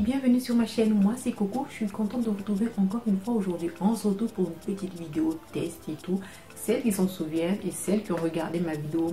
bienvenue sur ma chaîne. Moi c'est Coco, je suis contente de vous retrouver encore une fois aujourd'hui. On se retrouve pour une petite vidéo test et tout. Celles qui s'en souviennent et celles qui ont regardé ma vidéo,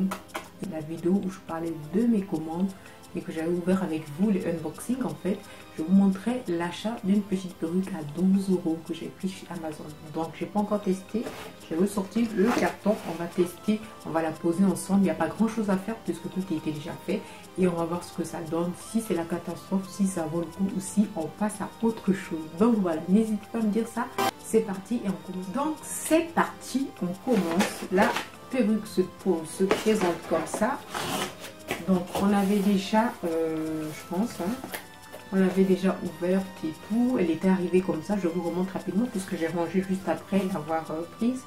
la vidéo où je parlais de mes commandes et que j'avais ouvert avec vous les unboxings, en fait, je vous montrais l'achat d'une petite perruque à 12 € que j'ai pris chez Amazon. Donc j'ai pas encore testé, j'ai ressorti le carton, on va tester, on va la poser ensemble. Il n'y a pas grand chose à faire puisque tout a été déjà fait et on va voir ce que ça donne, si c'est la catastrophe, si ça vaut le coup ou si on passe à autre chose. Donc voilà, n'hésitez pas à me dire ça. C'est parti et on commence. Donc c'est parti, on commence. La perruque se présente comme ça. Donc on avait déjà, je pense, on l'avait déjà ouverte et tout. Elle était arrivée comme ça. Je vous remonte rapidement puisque j'ai rangé juste après l'avoir prise.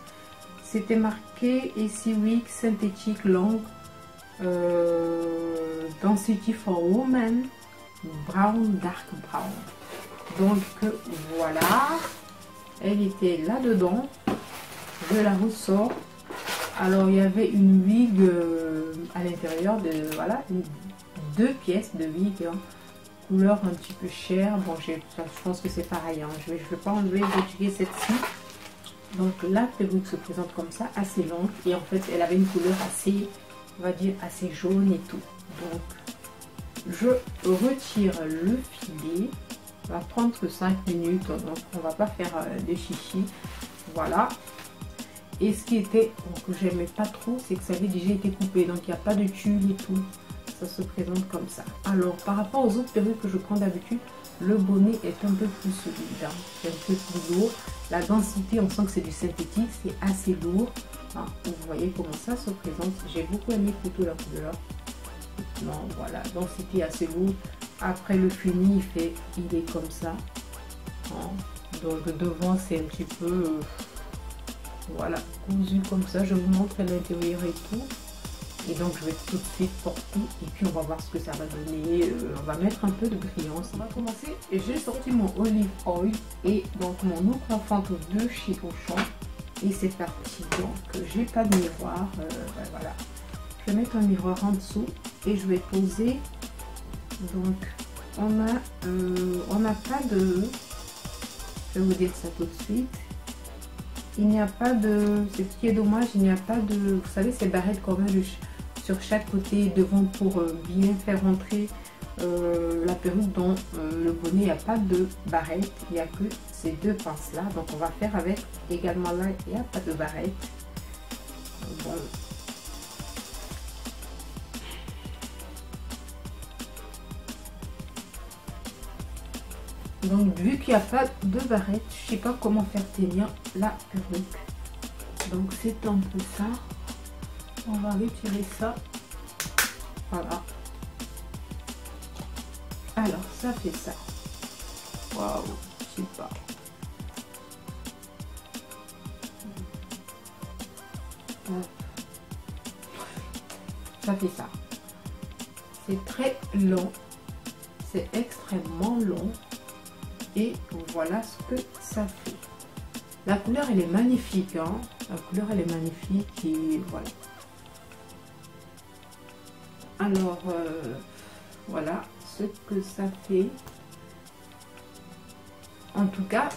C'était marqué AC Week Synthetic Long Density for Women Brown Dark Brown. Donc voilà, elle était là dedans. Je la ressors. Alors il y avait une wig à l'intérieur de, voilà, deux pièces de wig, couleur un petit peu chère. Bon, je pense que c'est pareil, je vais pas enlever, retirer celle-ci. Donc la perruque se présente comme ça, assez longue, et en fait elle avait une couleur assez, on va dire, assez jaune et tout. Donc je retire le filet. Ça va prendre 5 minutes, donc on va pas faire de chichi. Voilà. Et ce qui était, que j'aimais pas trop, c'est que ça avait déjà été coupé, donc il n'y a pas de tulle et tout. Ça se présente comme ça. Alors par rapport aux autres perruques que je prends d'habitude, le bonnet est un peu plus solide, c'est un peu plus lourd. La densité, on sent que c'est du synthétique, c'est assez lourd. Vous voyez comment ça se présente. J'ai beaucoup aimé plutôt la couleur. Non, voilà, densité assez lourde. Après le fini, il est comme ça. Donc devant, c'est un petit peu... voilà, cousu comme ça. Je vous montre l'intérieur et tout. Et donc je vais tout de suite porter et puis on va voir ce que ça va donner. On va mettre un peu de brillance. On va commencer. J'ai sorti mon olive oil et donc mon eau coiffante de chez Auchan. Et c'est parti. Donc j'ai pas de miroir. Ben voilà. Je vais mettre un miroir en dessous et je vais poser. Donc on n'a pas de... je vais vous dire ça tout de suite. Il n'y a pas de... ce qui est dommage, il n'y a pas de... vous savez, ces barrettes qu'on met sur chaque côté devant pour bien faire rentrer la perruque dans le bonnet. Il n'y a pas de barrette, il n'y a que ces deux pinces là. Donc on va faire avec. Également là, il n'y a pas de barrette. Bon. Donc vu qu'il n'y a pas de barrette, je sais pas comment faire tenir la perruque. Donc c'est un peu ça. On va retirer ça. Voilà. Alors ça fait ça. Waouh, je sais pas. Ça fait ça. C'est très long. C'est extrêmement long. Et voilà ce que ça fait. La couleur elle est magnifique, la couleur elle est magnifique et voilà. Alors voilà ce que ça fait. En tout cas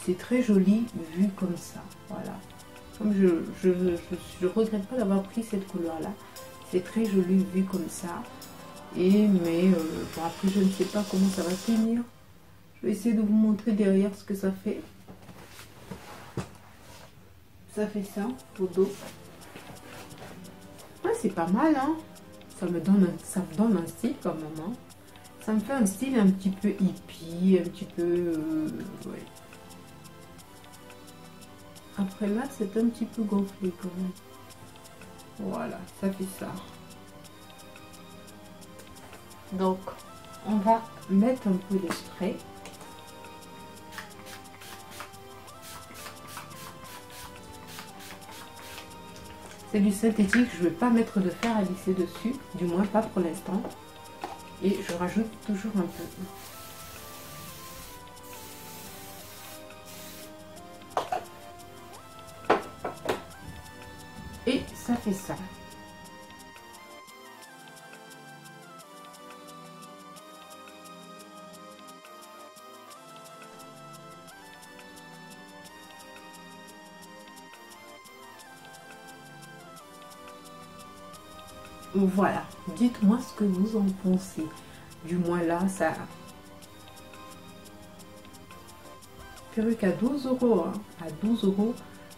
c'est très joli vu comme ça. Voilà. Comme je regrette pas d'avoir pris cette couleur là. C'est très joli vu comme ça. Et mais bon, après je ne sais pas comment ça va tenir. Je vais essayer de vous montrer derrière ce que ça fait. Ça fait ça au dos. Ouais, c'est pas mal, ça me donne un style quand même. Ça me fait un style un petit peu hippie, un petit peu... ouais. Après là, c'est un petit peu gonflé quand même. Voilà, ça fait ça. Donc, on va mettre un peu de spray. C'est du synthétique, je ne vais pas mettre de fer à lisser dessus, du moins pas pour l'instant. Et je rajoute toujours un peu. Et ça fait ça. voilà, dites-moi ce que vous en pensez. Du moins là, ça... Perruque à 12 euros, hein. À 12 euros.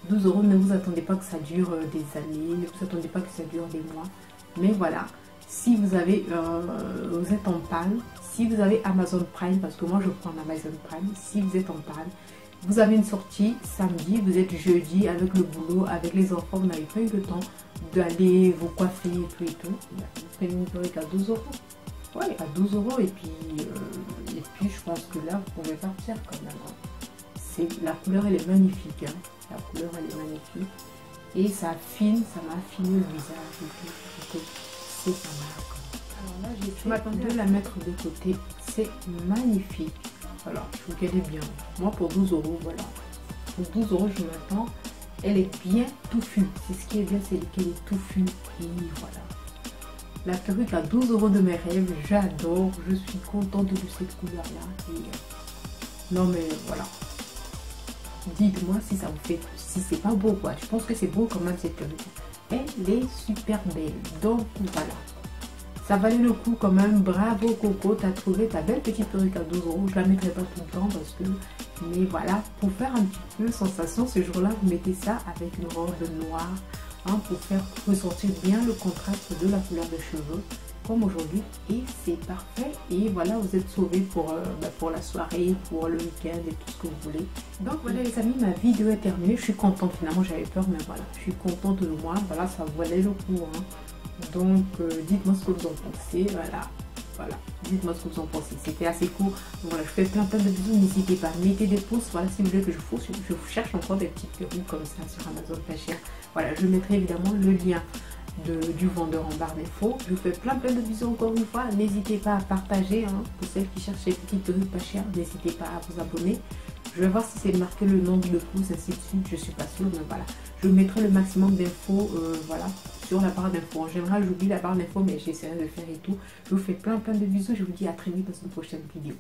12 euros, ne vous attendez pas que ça dure des années, ne vous attendez pas que ça dure des mois. Mais voilà, si vous avez, vous êtes en panne, si vous avez Amazon Prime, parce que moi je prends Amazon Prime, si vous êtes en panne, vous avez une sortie samedi, vous êtes jeudi avec le boulot, avec les enfants, vous n'avez pas eu le temps d'aller vous coiffer et tout et tout, vous prenez une perruque à 12 euros. Ouais, à 12 euros et puis je pense que là vous pouvez partir quand même. La couleur elle est magnifique, hein. La couleur elle est magnifique et ça affine, ça m'affine le visage et tout, c'est pas mal. Alors là j'essaie de la mettre de côté, c'est magnifique. Voilà, je trouve qu'elle est bien. Moi pour 12 euros, voilà, pour 12 euros je m'attends, elle est bien touffue. C'est ce qui est bien, c'est qu'elle est touffue et voilà. La perruque à 12 euros de mes rêves, j'adore, je suis contente de cette couleur là. Non mais voilà. Dites-moi si ça vous fait, si c'est pas beau quoi. Je pense que c'est beau quand même cette perruque. Elle est super belle. Donc voilà. Ça valait le coup quand même. Bravo Coco, t'as trouvé ta belle petite perruque à 12 euros. Je la mettrai pas tout le temps parce que... Mais voilà, pour faire un petit peu sensation, ce jour-là, vous mettez ça avec une robe noire. Hein, pour faire ressortir bien le contraste de la couleur des cheveux. Comme aujourd'hui. Et c'est parfait. Et voilà, vous êtes sauvés pour la soirée, pour le week-end et tout ce que vous voulez. Donc voilà les amis, ma vidéo est terminée. Je suis contente finalement, j'avais peur mais voilà. Je suis contente de moi. Voilà, ça valait le coup. Hein. Donc dites-moi ce que vous en pensez. Voilà. Dites-moi ce que vous en pensez. C'était assez court. Voilà, je fais plein de bisous. N'hésitez pas. Mettez des pouces. Voilà, si vous voulez que je cherche encore des petites perruques comme ça sur Amazon pas cher. Voilà, je mettrai évidemment le lien du vendeur en barre d'infos. Je vous fais plein de bisous encore une fois. N'hésitez pas à partager. Hein, pour celles qui cherchent les petites perruques pas chères, n'hésitez pas à vous abonner. Je vais voir si c'est marqué le nombre de pouces, ainsi de suite. Je suis pas sûre, mais voilà. Je mettrai le maximum d'infos, voilà, sur la barre d'infos. En général, j'oublie la barre d'infos, mais j'essaierai de le faire et tout. Je vous fais plein de bisous. Je vous dis à très vite dans une prochaine vidéo.